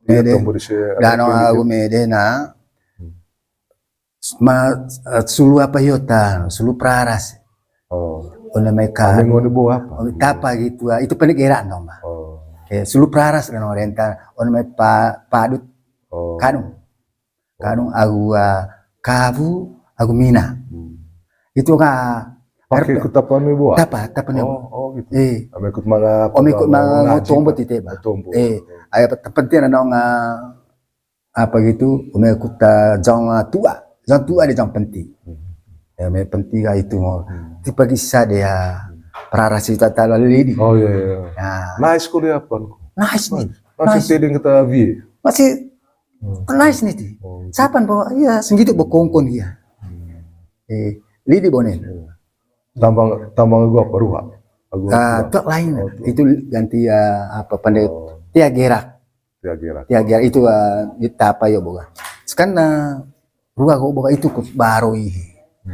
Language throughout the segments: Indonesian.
Mede tombo di se danong agu mede na sulu apa yota sulu praras. Ona mereka ngoni bo apa tapa gitu itu penegiraan dong mbak. Sulu praras dan oriental ona me padut kanung agu kavu agu mina itu pakai ikut apa nih bo tapa nih gitu ame ikut mga ikut mga tombo tite ba aya penting nong apa gitu ame ikut jong tua di jong penting ya me penting itu mau tipe kisah dia prarasita tala lidi ya nice kuliah apa nice nih masih teding kita vi masih nice nih ti sapan po iya segitu bokongkon dia lidi bonen tambang gua apa ruha tak lain itu ganti apa pandai tiagerak itu kita apa ya boga sekarang ruha kok boga itu baru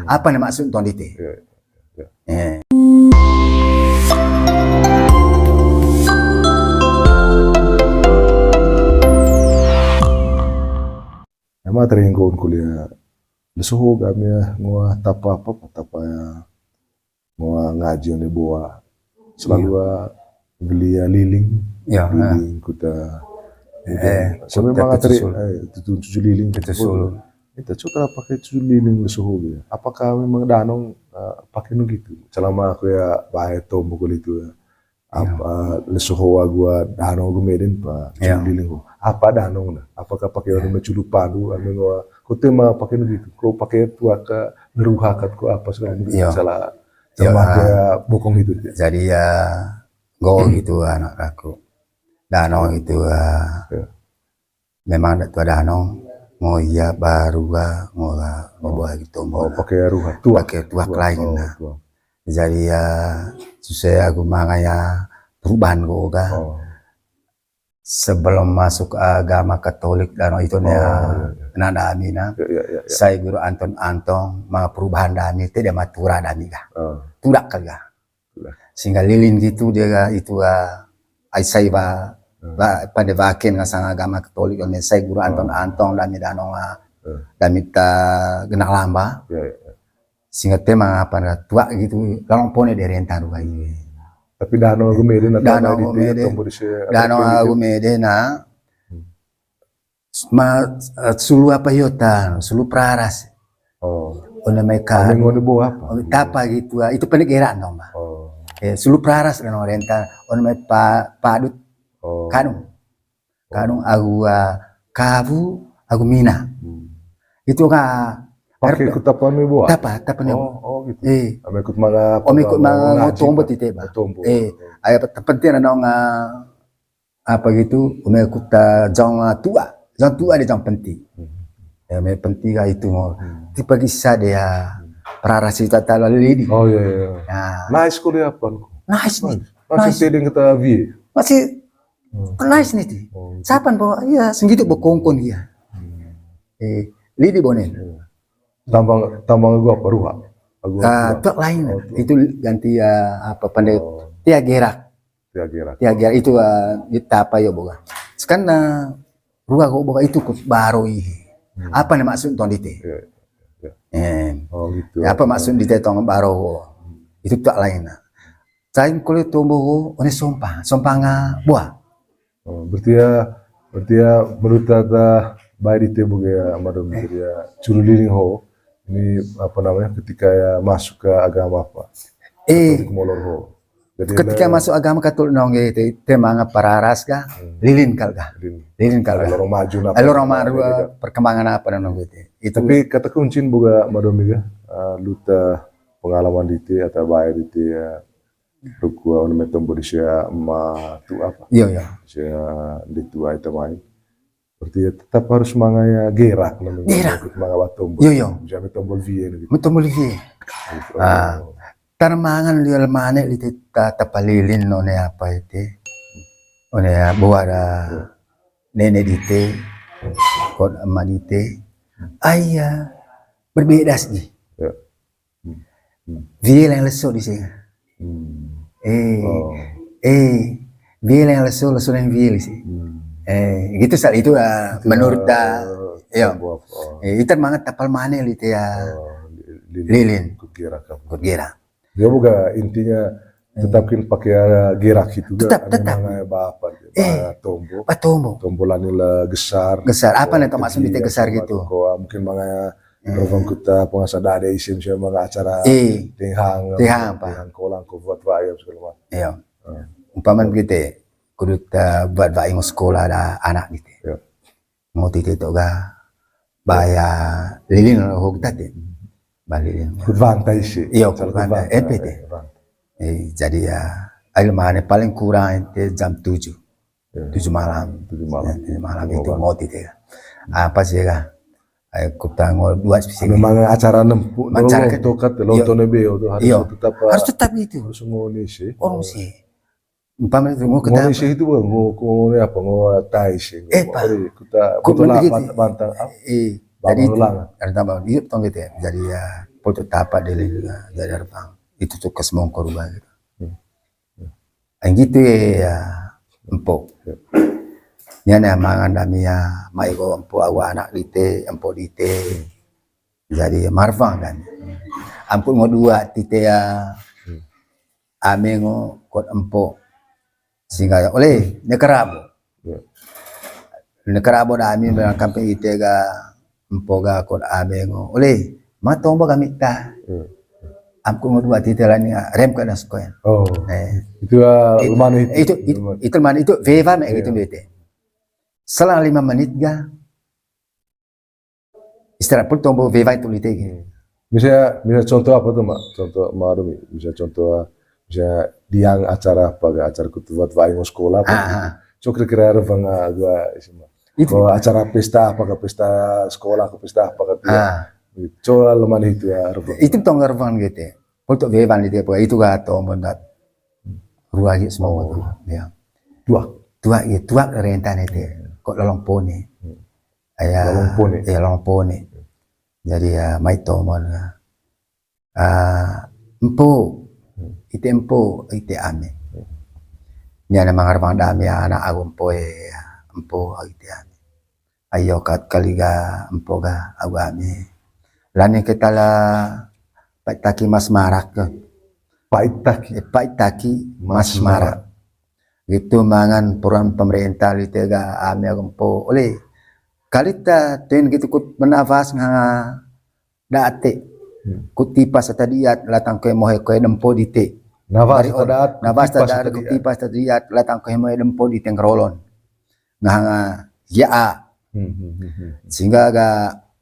apa nama maksud tuan dite emang teringkon kuliah lesuh kami ngua tapa ngua ngaji nih bawa selalu beli liling kuda sampai mana teri tujuh liling kita solo itu coba pakai tujuh liling lesuh gitu apakah memang danong pakai gitu selama aku ya bahaya tombol itu apa lesuh gua danong gue medin pak tujuh liling apa danong apakah pakai orang menculu padu anu ngua kau mah pakai gitu kau pakai tua ke ngeruhakat kau apa segala salah sama kayak bokong itu jadi ya go gitu anak aku danong itu memang ada tua danong mau iya baru mau bawa gitu mau pakai ruha pakai tua lain jadi ya susah aku makanya perubahan gue sebelum masuk agama Katolik dan itu nada amina saya guru Anton mga perubahan dami itu dia matura dami tidak kagak sehingga lilin gitu dia itu saya pada vakin ngasang agama Katolik dan saya guru Anton dami danong dami ta genang lamba sehingga tema apa tua gitu kalau pone dari entar tapi danong agu mede na sulu apa yota sulu praras ona mereka ngoni bo apa tapa gitu itu penegiraan dong mbak sulu praras dan oriental ona me padut kanung agu kavu agu mina itu pakai ikut apa nih bu? Tapa nih. Gitu. Ikut mga tombo tite ba. Aya penting nong apa gitu, ikut jong tua di jong penting. Ya me penting itu mau tipe kisah dia prarasita tala lidi. Nice kuliah apa? Nice nih. Masih teding kita vi. Masih nice nih ti. Sapan po iya segitu bokongkon dia. Lidi bonen. Tambang gua apa ruha tak lain itu ganti apa pandai tiagerak itu kita apa ya boga sekarang ruha kok boga itu baru apa nama maksud tuan dite gitu apa maksud dite tong baru itu tak lain saya kulit tumbuh oleh sompang buah berarti ya menurut data baik dite boga madam dia curu liling ho ini apa namanya ketika ya masuk ke agama apa? Jadi ketika masuk agama Katolik nong itu tema pararas ga lilin kalga. Lorong maju perkembangan apa nong gitu. Itu tapi kata kuncin boga madomiga luta pengalaman dite atau bayar dite ya rukua on metombo disia ma tu apa? Iya. Sia ditua itu main. Berarti tetap harus mangaya gerak manga batombo. Jangan tombol vie gitu. Tombol vie. Tarmangan di almane li tapalilin no ne apa itu. One buat nenek dite kod amma dite. Ayah berbeda sih. Vie yang lesu di sini. Vie yang lesu yang vie di sini. Gitu saat itu menurut ya itu mangat tapal mana itu ya lilin kutgira dia bukan intinya tetapkin pakai gerak itu tetap tombolan lah gesar apa nih maksud itu gesar gitu mungkin makanya Rovang kita pengasah ada isim siapa acara tinghang kolang kuat bayam segala macam iya umpaman gitu kudu buat bayi sekolah ada anak gitu mau titik itu bayar lilin hok tadi balilin kudvantai sih iya kudvantai NPT jadi ya air mana paling kurang itu jam 7 malam itu mau titik apa sih aku tanggal 2 spesial memang acara nempuh harus tetap itu harus ngoni sih umpamanya itu mau ngoni sih itu ngoni apa ngoni tai sih kita bantang jadi ada tambah itu tong gitu ya jadi ya foto tapak dele juga jadi arbang itu tuh kesemong korban gitu gitu ya empuk nyana mangan damia mai go empuk awa anak dite empuk dite jadi marfang kan ampun mau dua tite ya amengo kot empuk sehingga oleh nekarabo da amin ba kampe itega empoga kot amengo oleh matomba kamita amku ngudua titelani rem kana skoen itu mana itu mana itu veva me gitu bete selang 5 menit ga istirahat pun tombo veva itu litegi bisa contoh apa tuh mak contoh marumi bisa contoh bisa diang acara apa acara kutuat vaimo sekolah apa so kira-kira revang gua itu acara pesta apa ke pesta sekolah ke pesta apa ke coba lemah itu ya itu tong revang gitu untuk vevan itu apa itu ga tombo ndak ruah semua tuh ya dua rentan itu kok lolong pone lolong pone jadi ya mai tomon empo ite ame nyana mangarang dami anak agum poe empo ite ame ayo kat kaliga empo ga agame lani ketala paitaki mas marak paitaki mas marak gitu mangan peran pemerintah litega ame agum po oleh kalita ten gitu kut menafas nga date kutipas tadiat latang ke mohe ko dempo dite navas tadiat kutipas tadiat latang ke mohe dempo dite ngrolon nga ya sehingga ga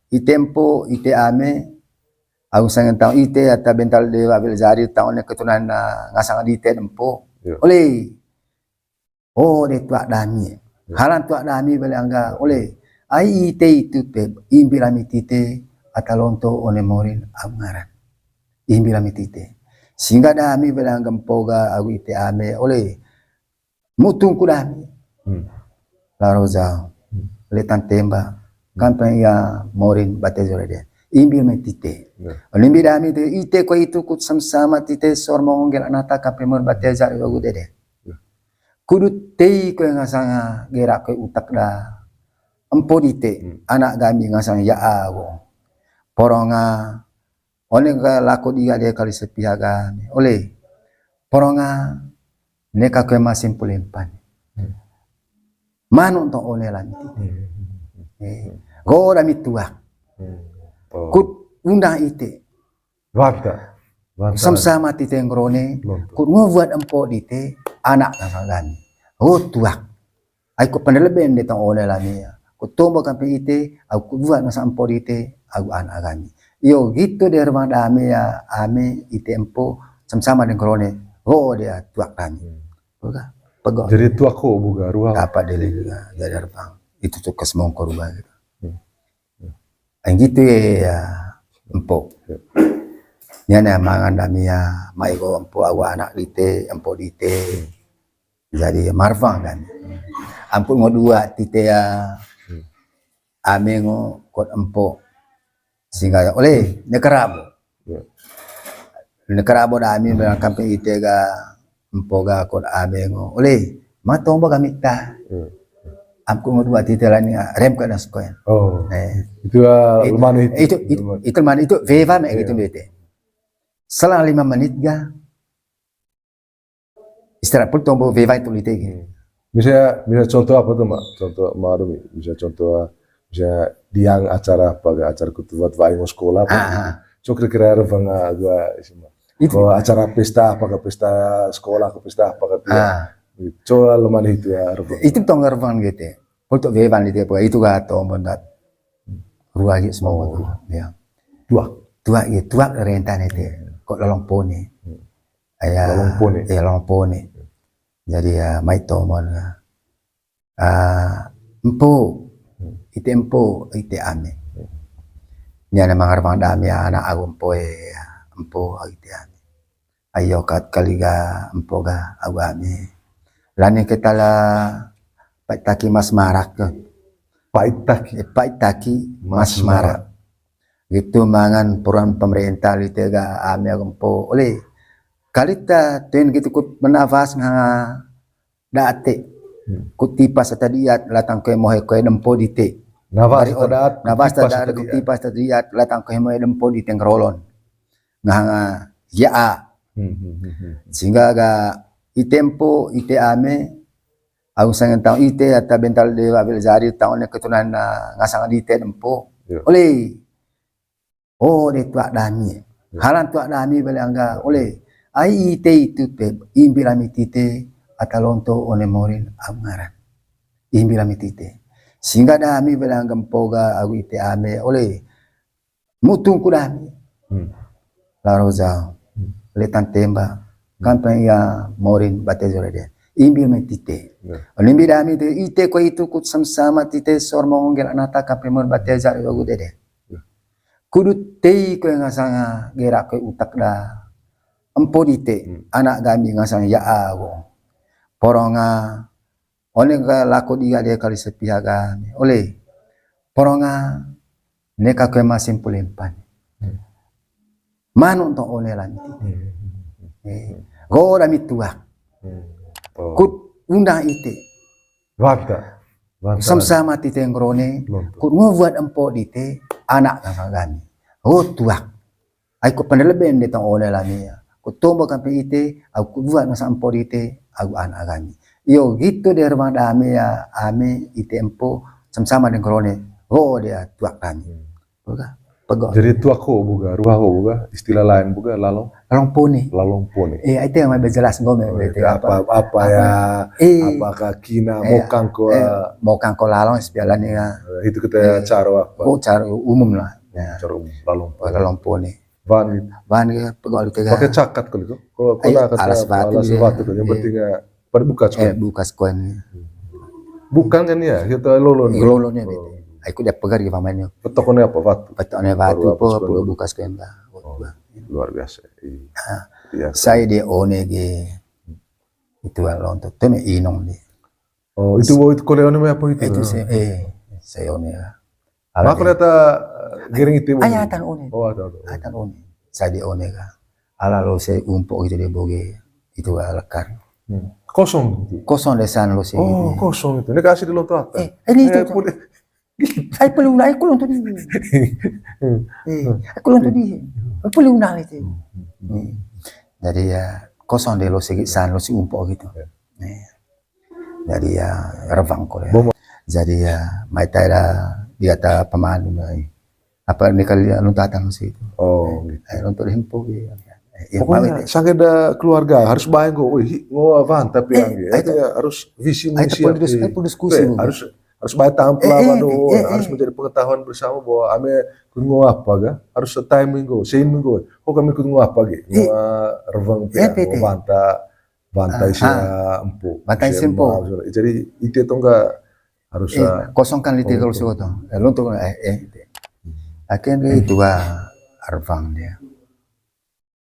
itempo ite ame ang sangen taon ite at bental de wabil jari taon ne ketunan ngasang dite dempo oleh de tuak dami halan tuak dami belanga oleh ai ite itu pe imbirami tite atalonto one morin abangaran imbirami tite sehingga dami belang gempoga agu ite ame oleh mutung kudami laroza letan temba kampen ya morin batezorede imbirami tite olimbi dami te ite ko itu kut sama tite sormong gel anata kapemor bateza yogu dede kudu tei ko ngasanga gerak ko utak da empo dite anak kami ngasang ya awo poronga oleh laku dia kali sepihak kami oleh poronga neka kue masin pulempan manu untuk oleh lanti go dami tuak kut undang ite sama tite ngrone kut ngubuat empo dite anak ngasang kami tuak aku peneleben de tong oleh lamia kutombo kampe ite aku buat nasa empo ite aku anak kami yo gitu dia rumah dame ya ame ite empo sama dengan krone dia tuak kami pegok jadi tuak ko buga ruang apa dele juga jadi arbang itu tuh kesemongko rumah gitu gitu ya empo nyana mangan dame ya mai go empo aku anak ite empo ite jadi marfang kan ampun ngo dua tite ya amengo kot empo sehingga oleh nekarabo da amin ba kampe itega empoga kot amengo oleh matomba kamita Aku ngedua titelan rem ke nas koen. Oh. Itu lemah itu lemah itu veva me gitu bete. Selang 5 menit ga istirahat pun tombo veva itu litegi. Bisa contoh apa tuh mak? Contoh Marumi. Bisa contoh bisa diang acara apa acara kutubat vaing sekolah apa? So kira-kira revanga gua isma. Itu acara pesta apa ke pesta sekolah ke pesta apa ke coba lemah itu ya. Itu tong revang gitu. Untuk vevan itu apa? Itu ga tombo dat ruagi semua tuh. Ya. Tua rentan itu. Kok lolong poni. Lolong poni. Jadi ya mai tomon empo ite ame. Nya na mga revang dami anak aku empo ite ame. Ayo kat kaliga empo ga aku ame. Lani kita la paitaki mas marak ke. Paitaki mas marak. Gitu mangan peran pemerintah lite ga ame aku empo. Oleh kalita ten gitu kut menafas nga date. Kutipas tadiat latang ko mohe ko dempo dite. Navas tadiat kutipas tadiat latang ko mohe dempo dite ngrolon. Nga yaa. Sehingga ga itempo ite ame aku sangat tahu ite ata bental dewa belzari tahun ketunan ngasang dite dempo. Oleh de tuak dami. Halan tuak dami bele angga oleh ai ite itu pe imbirami tite atalonto one morin amaran imbirami tite sehingga dami belang gempoga aku ite ame oleh mutung kudami laroza letan temba kampanye ya morin batezore de imbirami tite imbirami te ite ko itu kut sama tite sormong gel anata kapemor batezar go dede kudu tei ko ngasanga gerak ko utak da empo dite anak kami ngasang ya aku poronga oleh ka laku dia kali sepihak kami oleh poronga neka ke masim pulempan manu untuk oleh lanti go dami tuak kut undang ite wata sama tite ngrone kut ngobuat empo dite anak kami tuak aku peneleben de tong oleh lamia kutombo kampe ite aku buat masa empo ite aku anak kami yo gitu de rumah dame ya ame ite empo sama dengan krone dia tuak kami pegok jadi tuak ko buga ruah ko buga istilah lain buga lalong pone itu yang mau jelas ngome apa ya apakah kina mokang ko lalong sepialan ya itu kita cara apa cara umum lah cara umum lalong pone Van pegawai itu pakai cakat kalau itu kalau alas batu yang berarti nggak pada bukas koin bukan kan ya kita lolonnya itu aku dia pegar di pamannya petokonnya apa batu bukas koin luar biasa saya di onege itu lontot itu me inong deh itu koleone apa itu saya onega aku lihat giring itu ayatan one ayatan one saya di onega ala lo saya umpuk gitu dia boge itu lekar kosong desan lo sih kosong itu ini kasih di lontot ini itu ay peluna ay kulon to di ay kulon to di ay peluna itu jadi ya kosong deh lo segi san lo si umpuk gitu jadi ya revang ko ya jadi ya mai taira dia ta pemanu apa ini kali lontatan sih itu lontot himpo ya pokoknya sangat ada keluarga harus bayang ngowan tapi itu harus visi misi diskusi harus bayar tampil harus menjadi pengetahuan bersama bahwa ame kungo apa ga harus timing go sein minggu kami kungo apa ga revang banta isia empu jadi itu enggak harus kosongkan lite kalau soto lontok akhirnya itu arvang dia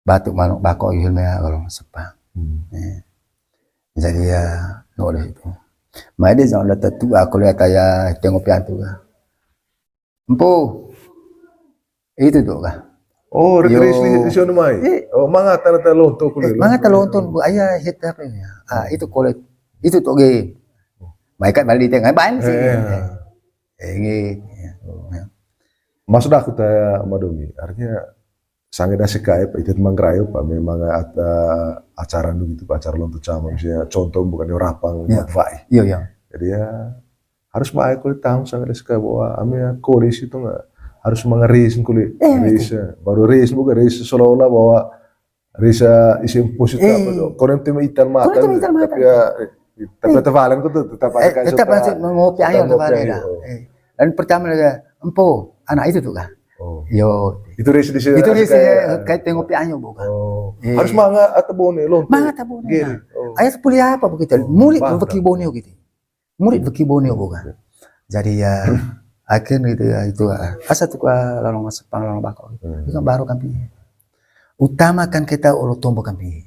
batuk manuk bako ilmu kalau sepang jadi ya noleh itu mai dia jangan lihat tua aku lihat ya tengok piantu empo itu tuh kah rekreasi di sana mai manga tanda lontok manga lontok bu ayah hit apa ya itu kolet itu tuh ge Maikat balik di tengah ban sih. Gitu. Maksud aku tanya Madomi, artinya sangat nasi kaya Pak itu manggrayo Pak memang ada acara gitu Pak, acara lontu cama misalnya contoh bukan rapang vai. Iya. Jadi ya harus main kulit tahu sangat nasi kaya bahwa amnya koris itu nggak harus mengeris kulit ris baru ris bukan ris seolah-olah bahwa risa isi positif apa tuh koren tema ikan mata tapi ya tetap valen tuh tetap tetap ngopi ayo valen. Dan pertama lagi empo anak itu tuh kan. Yo itu ris di sini. Itu ris kayak tengok pianyo bukan. Harus manga atau bone lonto. Manga atau bone. Ayat kuliah apa begitu? Murid beki bone gitu. Murid beki bone bukan. Jadi ya akhirnya gitu ya itu asa tuh lalu masuk lalu bakal. Itu kan baru kan pi. Utamakan kita ulo tombo kan pi.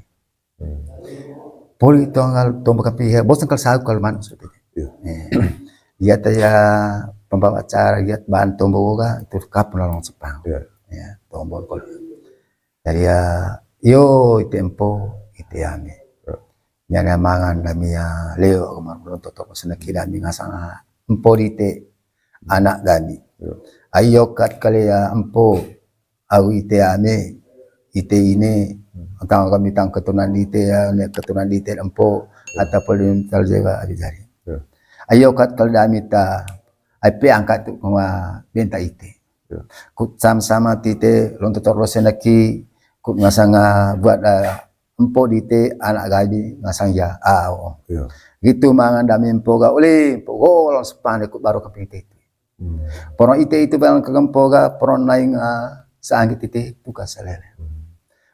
Poli tonggal tombo kan pi. Bosan kalau sagu kalau mana seperti itu. Dia ya pembawa acara dia bahan tombol juga itu kapal langsung sepang ya tombol kalau jadi ya yo tempo itu ame nyana mangan damia leo kemarin toto seneki dami ngasang empo dite anak dami ayo kat kali ya empo au ite ame ite ini tang kami tang keturunan dite ya keturunan dite empo atau polin taljaga ada jari ayo kat kali dami ta ape angkat tu kuma benta ite. Kut sama-sama tite lonto terus senaki kut ngasanga buat empo dite anak gaji ngasang ya gitu mangan dami empo ga oleh empo long sepan kut baru ke ite itu. Poron ite itu bang ke empo ga poron naing saangit ite tuka salele.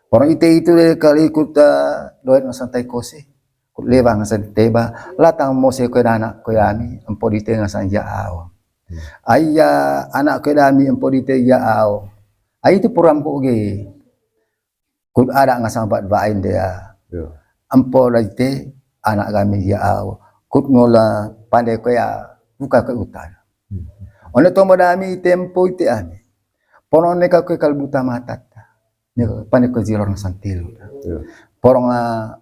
Poron ite itu kali kut doet ngasang tai kose kut lewang ngasang teba latang mose ko anak ko yami empo dite ngasang ya ayah anak kedami empo dite ya au ay itu puram ko ge kut ada ngasang bat bain dia empo dite anak kami ya au kut ngola pandai ko ya buka ke utan one tombo dami tempo ite ami poron neka ko kalbuta matata ne pandai ko jilor ngasang tilu porong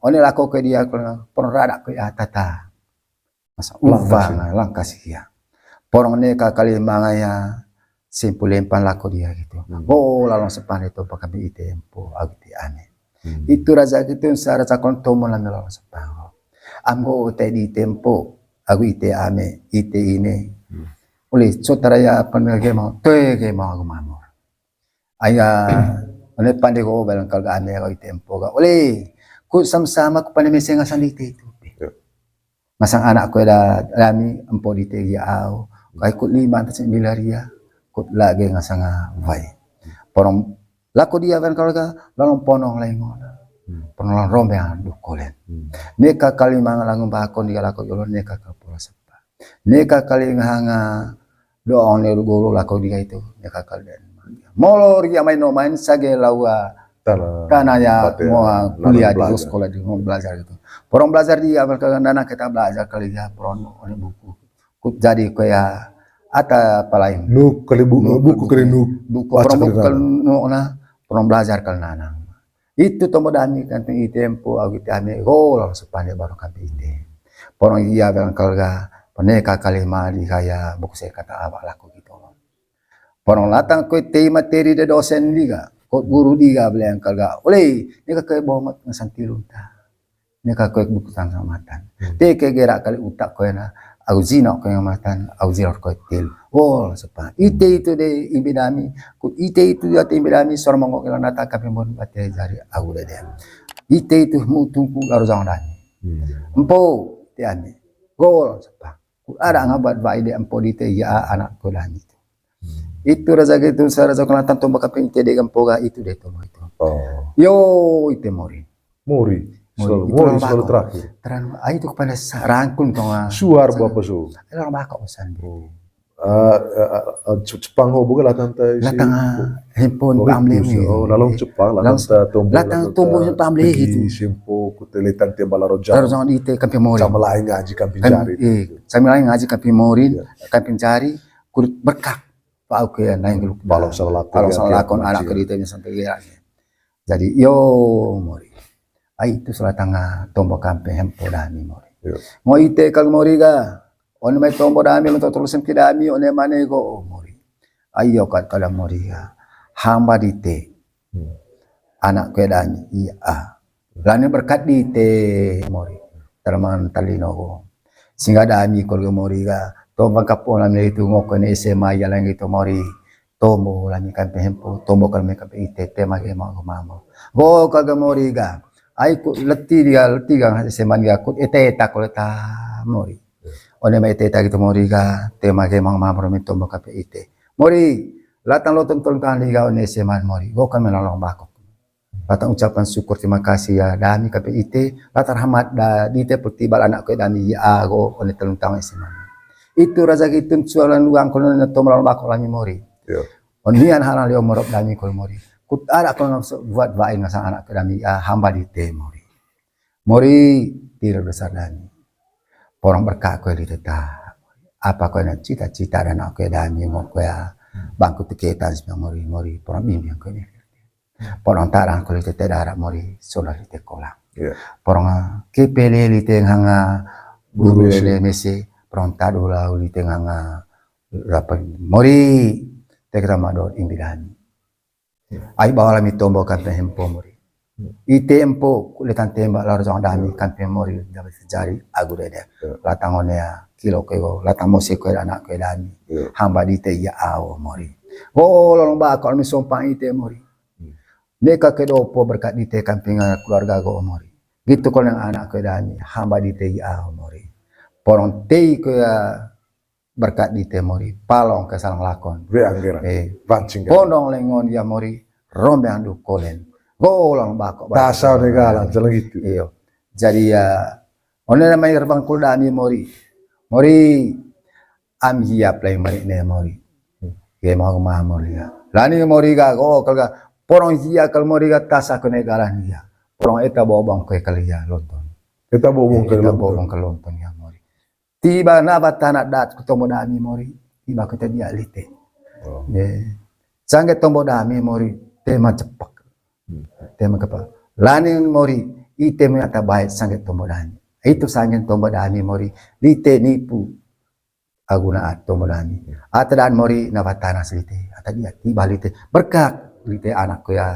one lako ke dia poron rada ko ya tata masa uva langkasih ya porong neka kali mangaya simpulempang lako dia gitu. Lalu sepan itu pakai ite empo agti ane. Itu raja gitu sara cakon tomo lalu sepan. Amgo te di tempo agu ite ame ite ini. Oleh sotaraya panage mau tege mau agu mamor. Aya ane pande go balang kalga ane agu ite empo ga. Oleh ku sama-sama ku pande mesenga sandite itu. Masang anak ko da rami empo dite ya au. Kay kut 5 atas 9 ria kut lagi ngasanga vai porong lako dia kan kalau lalu ponong lengon ponong rombe dukolen neka kali mang langung bakon dia lako jolo neka kapula sepa neka kali ngahanga doong le guru lako dia itu neka kali molor ya main sage lawa karena ya mau kuliah di sekolah di mau belajar itu porong belajar dia kalau dana kita belajar kali ya porong ini buku jadi kayak ada apa lain nuk kali buku kali buku orang belajar kali nanang itu tomo dami kan itu tempo aku tame gol sepande baru kami ite porong iya bilang kalga peneka kali mali kaya buku saya kata apa laku gitu porong latang ko te materi de dosen diga ko guru diga bilang kalga oleh ini kayak bomat ngasantilun ta ini kayak buku tanggamatan te gerak kali utak ko na au zina ko yang matan au zina ko til sepa ite itu de imbidami ku ite itu ya imbidami sor mongo kala nata kapimon bate jari au de ite itu mutu ku garo jangan empo te ane sepa ku ada ngabat ba ide empo dite ya anak ko dan itu raja gitu saraja kana tanto bakapin ite de empo ga itu de to itu yo ite mori selalu terakhir. Itu kepada rangkun kau. Suar apa su? Orang bakal pesan. Jepang ho bukan latang latang handphone pamle. Lalu Jepang latang tumbuh pamle gitu. Simpo kutelitan timbal roja. Roja di te kampi mori. Sama lain ngaji kampi jari. Sama lain ngaji kampi mori, kampi jari kulit berkah. Pak oke naik dulu. Kalau salah lakon anak keditanya sampai ya. Jadi yo mori. Itu salah tengah tombol kampe hempo dani mori. Mau ite kal mori ga One mai tombo dami untuk tulisan kidami one manego oh mori. Ayo kat kala mori ya. Hamba dite. Anak kedani iya. Lani berkat dite mori. Terman talino ko. Singa dami ko mori ga. Tomba kapona mi itu ngoko ne SMA ya lang itu mori. Tombo lami kan pehempo. Tombo kami kan ite tema ke mau mamo. Go kaga mori ga. Ai ku leti ga SMA ga ku ete ta ko ta mori. One mai teta gitu mori ga tema ke mang mamro minto mo kape ite mori latang lo tonton kan liga one seman mori go kan menolong bako latang ucapan syukur terima kasih ya dami kape ite latar rahmat da dite pertibal anak ko dami ya go one telung seman itu raja gitu sualan luang kono na to menolong bako lami mori onian halang leo morop dami ko mori kut ada ko buat bain ngasang anak ko dami hamba dite mori tidak besar dami orang berkah ko di teta apa ko na cita-cita dan aku dami mo ko ya bangku tiketan sing mori orang bimbing ko ni orang tarang ko di teta dara mori solar di tekola orang kepele di tengah buru le mesi orang tadula di tengah rapa mori tekra mador imbidan ai bawala mi tombo kan tempo mori I tempo kulitan tembak laro jong dami kan memori dapat sejari agu dede latang onea kilo kego latang mose ko anak ko dami hamba dite ya awo mori lolong ba ko mi sompang ite mori neka kedopo berkat dite kampingan keluarga go mori gitu ko yang anak ko dami hamba dite ya awo mori porong tei ko ya berkat dite mori palong ke salang lakon pancing pondong lengon ya mori rombe andu kolen golang bako tasau negala jalan gitu iyo jadi ya one namai gerbang kuldami mori am hiap lai mari ne mori ge mau ma mori ya lani mori ga go kalga porong hia kal mori ga tasa ko negala nia porong eta bobong ko kalia lonton kita bobong ke lonton ya mori tiba na batana dat kutomo dami mori tiba kita dia lite sange tombo dami mori tema cepak tema kapa lani mori ite me ata baik sangat tomodani itu sangat tomodani mori lite nipu aguna tomodani ata dan mori nabatana selite ata dia tiba lite berkak lite anak ko ya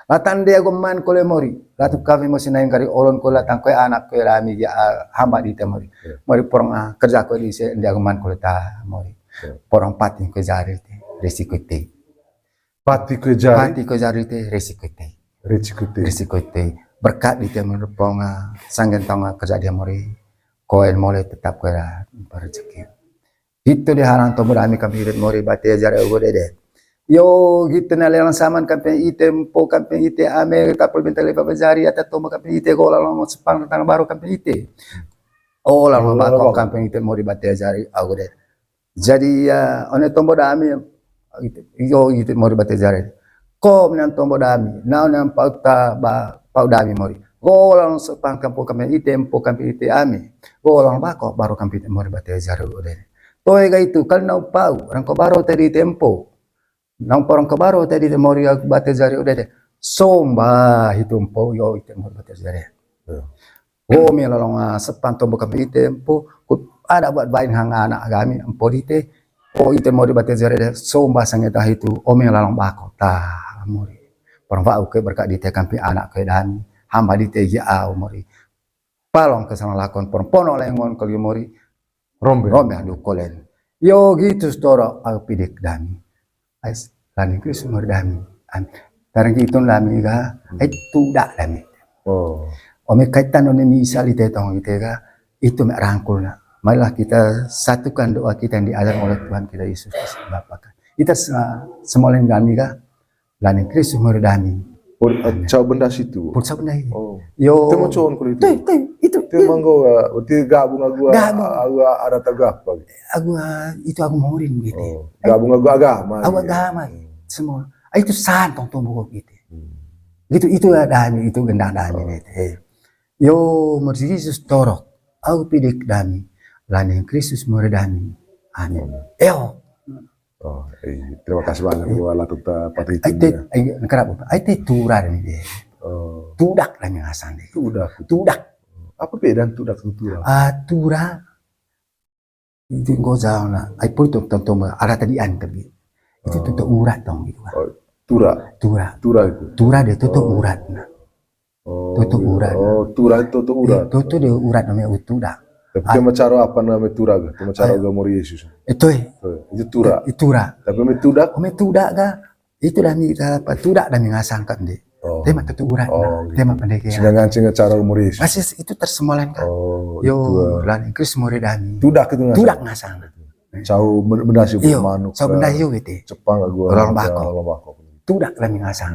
latan dia goman ko le mori latu kami mo sinaing kari olon ko latang ko anak ko rami ya hamba dite mori mori porong kerja ko di se dia goman ko ta mori porong pati ko jari resiko te pati ko jari te resiko te berkat di temur ponga sanggen tonga kerja dia mori koen mole tetap kera berrezeki itu diharang to berami kami irit mori bate jare ugo dede yo gitu na lelang saman kampe itempo kampe ite ame tapol bentale babajari ata to kampe ite ko lalang sepang tang baru kampe ite lalang ba ko kampe ite mori bate jare ugo dede jadi ya one tombo dami yo itu mori bate jare ko minan tombo dami na nan pauta ba pau dami mori lang sepang kampo kami itempo kampi ite ami lang ba ko baru kampi ite mori bate jare ode toy ga itu kal na pau rang ko baro tadi tempo nang porong ko baro tadi de mori bate jare ode somba hitumpo yo ite mori bate jare mi lalong sepang tombo kampi itempo ada buat bain hang anak agami empo dite ite mori bate jare somba sangeta itu omi lalong bako ta mori porong ba ke berkat dite kampi anak ke dan hamba dite ya mori palong ke sana lakon porong pono lengon ke mori rombe adu kolen yo gitu storo au pidik dami ais lani ke sumur dami tarang itu dami ga itu dak dami omi kaitan one misal ite tong ite ga itu mek rangkulna marilah kita satukan doa kita yang diajar oleh Tuhan kita Yesus Kristus Bapa. Kita semua yang kami ga lani Kristus meredami. Cau benda situ. Pulsa benda ini. Yo. Temu cuan kulit itu. Itu. Manggo uti gabung agua ada tagap bagi. Itu aku maurin gitu. Gabung agama. Agama semua. Itu santong tumbuh gitu. Itu dami itu gendang dami gitu. Yo Yesus torok. Aku pidik dami. Lani Kristus meredami. Amin. Terima kasih banyak buat latuta pati itu. Kenapa? Itu turar ini. Tudak lah yang asal deh. Tudak. Apa beda tudak tutura? Tura Itu goza na. Ai pun tonton ada tadi tapi itu tutup urat dong gitu. Tura. Tura Itu. Tura dia tutup urat nah. Tutup Gitu. urat. Tura itu tutup urat. Tutup dia urat namanya utuda. Tapi dia macam apa namanya tura ga? Dia macam agama Yesus. Itu Itu tura. Tura. Tapi metudak. Metuda ga? Itu dah mi apa tuda dah mi ngasangkan deh. Tema tutup urat nah. Gitu. Tema pendek ya. Sehingga ngancing cara umur Yesus. Asis itu tersemolan kan. Yo, lan Inggris murid dami. Tudak itu ngasang. Tudak ngasang. Cau benda sih manuk. Cau benda hiu gitu. Jepang gua. Orang bako. Tudak lah mi ngasang.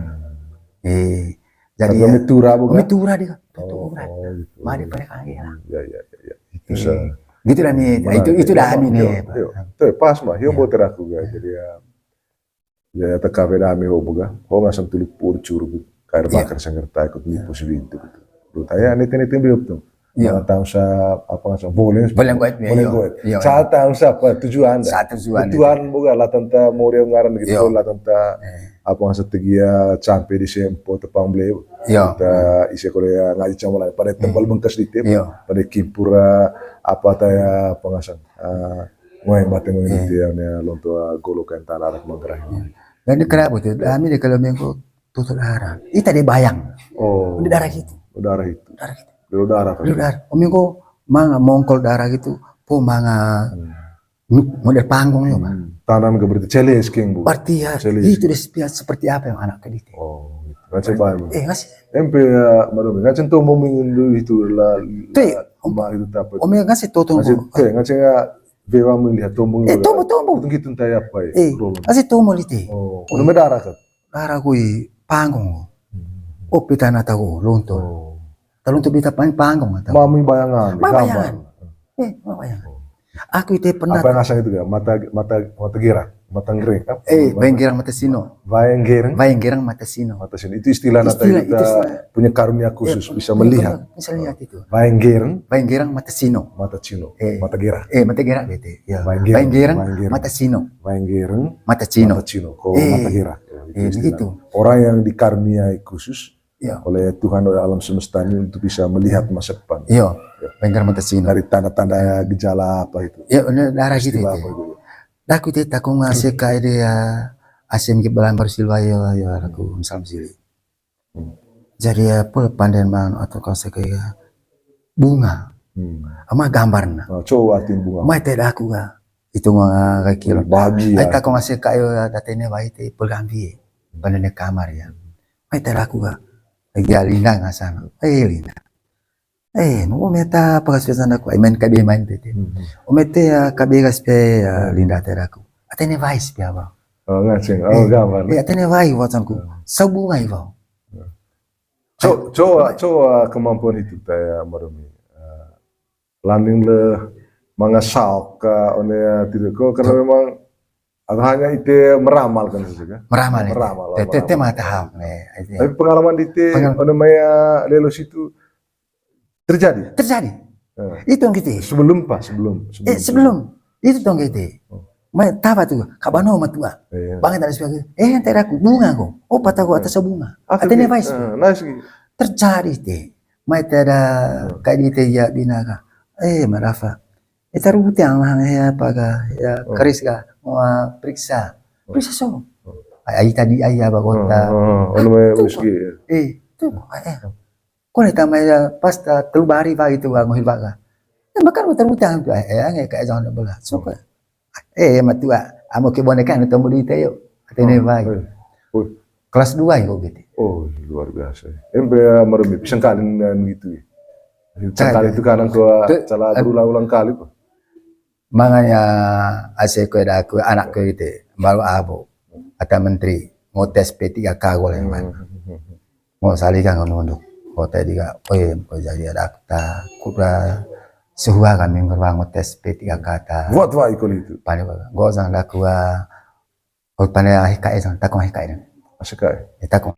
Jadi tapi tura bukan? Tura dia tutup urat. Gitu. Mari pada kaya. Ya. Itu gitu dah mi. Itu dah mi nih. Itu pas mah. Hiu boter aku ga. Jadi ya tekawe dami ho boga. Ho ngasang tulip pur curu kair bakar sangerta ikut nipu sevintu gitu. Lu tanya nete biop tuh. Ya tahu sa apa ngasang boleh goet. Saat tahu sa apa tujuan. Tujuan boga lah tanta morio ngaran gitu lah tanta apa ngasang tegia sampai di sempo tepang beliau. Kita isi Korea ngaji camalai pada tembal bengkas di tip pada kimpura apa taya pengasang ngoeng bateng ngoeng itu yang lontua golokan tanah anak manggerah. Dan kenapa tuh? Kami di kalau minggu tutup darah. Itu dia bayang. Di darah gitu. Darah itu. Darah. Minggu manga mongkol darah gitu. Po manga model panggung ya. Tanam ke berarti celes king bu. Berarti ya itu dia seperti apa yang anak kedite. Ngasih bahan. Ngasih. Empe ya madomi ngasih tuh mau minggu itu lah. Emak itu apa? Om ngasih tutung. Ngasih bewa melihat tombong. Tombong. Itu gitu entah apa ya. Ngasih tombong itu. Nama darah kan? Darah kui panggung. Pita nata ko lonto. Talunto bita panggung. Mami bayangan. Bayangan. Aku itu pernah. Apa yang ngasang itu ga? Mata gerak. Mata gereng. Bayang gerang mata sino. Bayang gerang mata sino. Itu istilah nata kita punya karunia khusus bisa melihat. Bisa lihat itu. Bayang gerang mata sino. Mata gerak. Mata gerak bete. Bayang gerang mata sino. Bayang gerang mata sino. Mata gerak. Begitu. Orang yang dikaruniai khusus oleh Tuhan oleh alam semesta ini untuk bisa melihat masa depan. Bayang gerang mata sino. Dari tanda-tanda gejala apa itu. Darah gitu. Aku tidak tahu ngasih kayak dia asim ke belan bersilwa ya aku salam sili. Jadi ya pul pandan man atau kau kayak bunga, ama gambarnya. Coba artiin bunga. Mai tidak aku ga itu nggak kayak kilo. Bahagia. Aku tahu ngasih kayak datanya baik itu pelgambi pandan di kamar ya. Mai tidak aku ga lagi Linda nggak sana. Linda. No meta pagkaspesan ako. I mean kabi main tete. Umete kabi kaspe Linda teraku. Atene vai spia ba. Ngaceng. Gambar. Atene vai watan ku. Sabunga iba. Coba kemampuan itu taya maromi. Landing le mga saok ka one tidak ko karena memang hanya itu meramal kan saja. Meramal. Tete mata Tapi pengalaman itu one maya lelos itu terjadi. Itu yang gitu. Sebelum. Itu dong gitu. Mai tapa tuh, kabano matua. Banget dari sebagai entar aku bunga ko. Pata ko atas bunga. Atene vais. Terjadi teh. Mai tada kayak gitu ya binaga. Marafa. Eta rutang ya paga ya keris ga mau periksa so. Ai tadi ayah bagota. Whisky. Tuh. Kau ni tamai pasta telubari ba itu ang hilbaga. Makan terutang tu kayak jangan bola. Suka. Matua, amo ke boneka no tomo dite yo. Atene ba. Kelas 2 yo gitu. Luar biasa. Empe marumi pisang kalin gitu. Pisang kali itu kanan ko cala berulang-ulang kali po. Manganya ase ko da aku anak ko gitu. Baru abo atau menteri mau tes P3K gol yang mana. Mau salikan ngono. Kota diga, kau jadi adakta, kuda sehuah kami ngerbangun tes P3K ta. Buat ikut itu. Pane baga, gua sang lakua, kau pane hikai sang, takong hikai dan. Asikai. Takong.